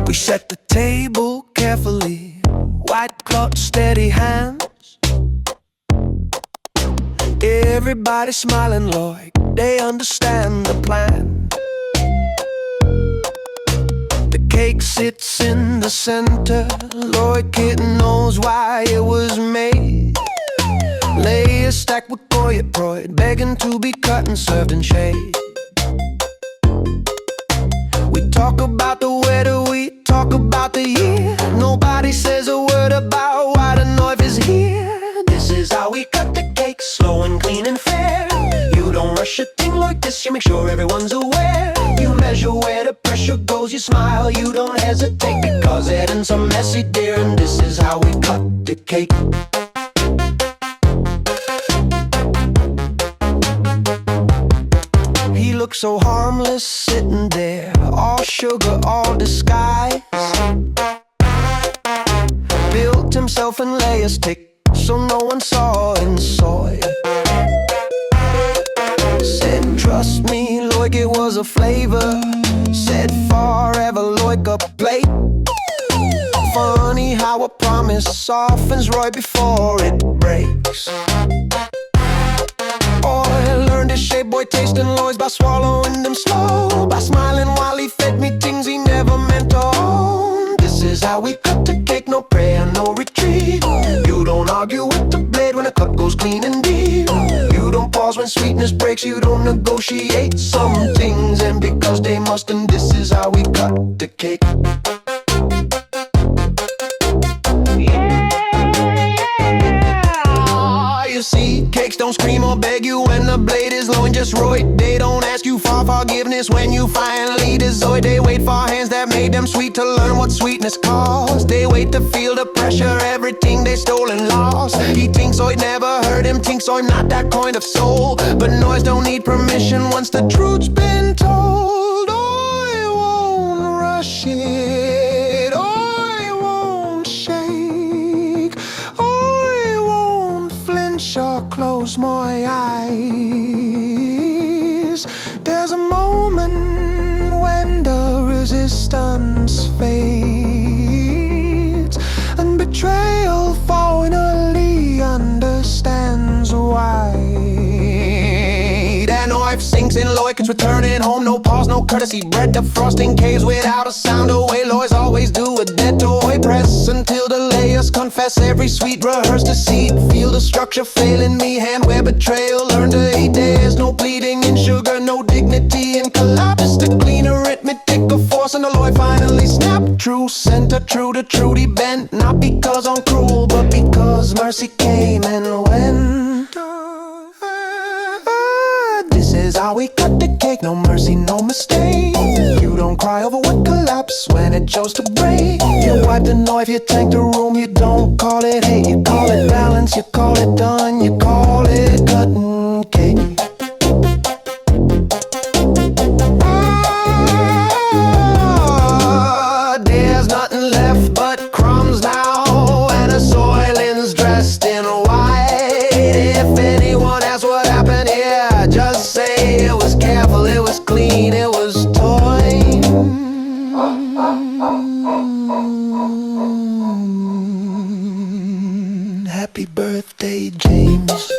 We set the table carefully, white cloth, steady hands. Everybody smiling like they understand the plan. The cake sits in the center, Lloyd Kitten knows why it was made. Layers stacked with Goya-Proid, begging to be cut and served in shade. We talk about the weather, we talk about the year. Nobody says a word about why the knife is here. This is how we cut the cake, slow and clean and fair. You don't rush a thing like this, you make sure everyone's aware. You measure where the pressure goes, you smile, you don't hesitate, because it ends so messy, dear. And this is how we cut the cake. He looked so harmless sitting there, all sugar, all disguise. Built himself in layers thick, so no one saw inside. Said, trust me, Lloyd, it was a flavor. Said, forever, Lloyd, a plate. Funny how a promise softens right before it breaks. I learned to shape boy tasting Lloyd's by swallowing them slow, by smiling while he fed me things he never meant to own. This is how we cut the cake, no prayer, no retreat. You don't argue with the blade when the cut goes clean and deep. You don't pause when sweetness breaks, you don't negotiate some things, and because they must, and this is how we cut the cake. You see, cakes don't scream or beg you when the blade is low and just right. They don't ask you for forgiveness when you finally dezoid. They wait for hands that made them sweet to learn what sweetness costs. They wait to feel the pressure, everything they stole and lost. He thinks I'd never heard him, thinks I'm not that kind of soul. But noise don't need permission once the truth's been told. I won't rush it, I won't shake, I won't flinch or close my eyes. There's a moment when the resistance fades, and betrayal finally understands why. That knife sinks in Lloyd's returning home, no pause, no courtesy. Bread to frosting caves without a sound away. Lloyd's always do a dead toy press until the layers confess. Every sweet rehearsed deceit, feel the structure failing me. Hand where betrayal learned to hate. There's no bleeding in sugar, no dignity in collapse. Just a clean arithmetic of force, and the Lloyd finally snapped. True center, true to truth, he bent. Not because I'm cruel, but because mercy came and went. This is how we cut the cake, no mercy, no mistake. You don't cry over what collapsed when it chose to break. You wipe the knife, you tank the room, you don't call it hate. You call it balance, you call it done, you call it cutting cake. There's nothing left but crumbs now, and the soiling's dressed in white. If anyone asks what happened here, just say it was careful, it was clean, it was toy. Happy birthday, James.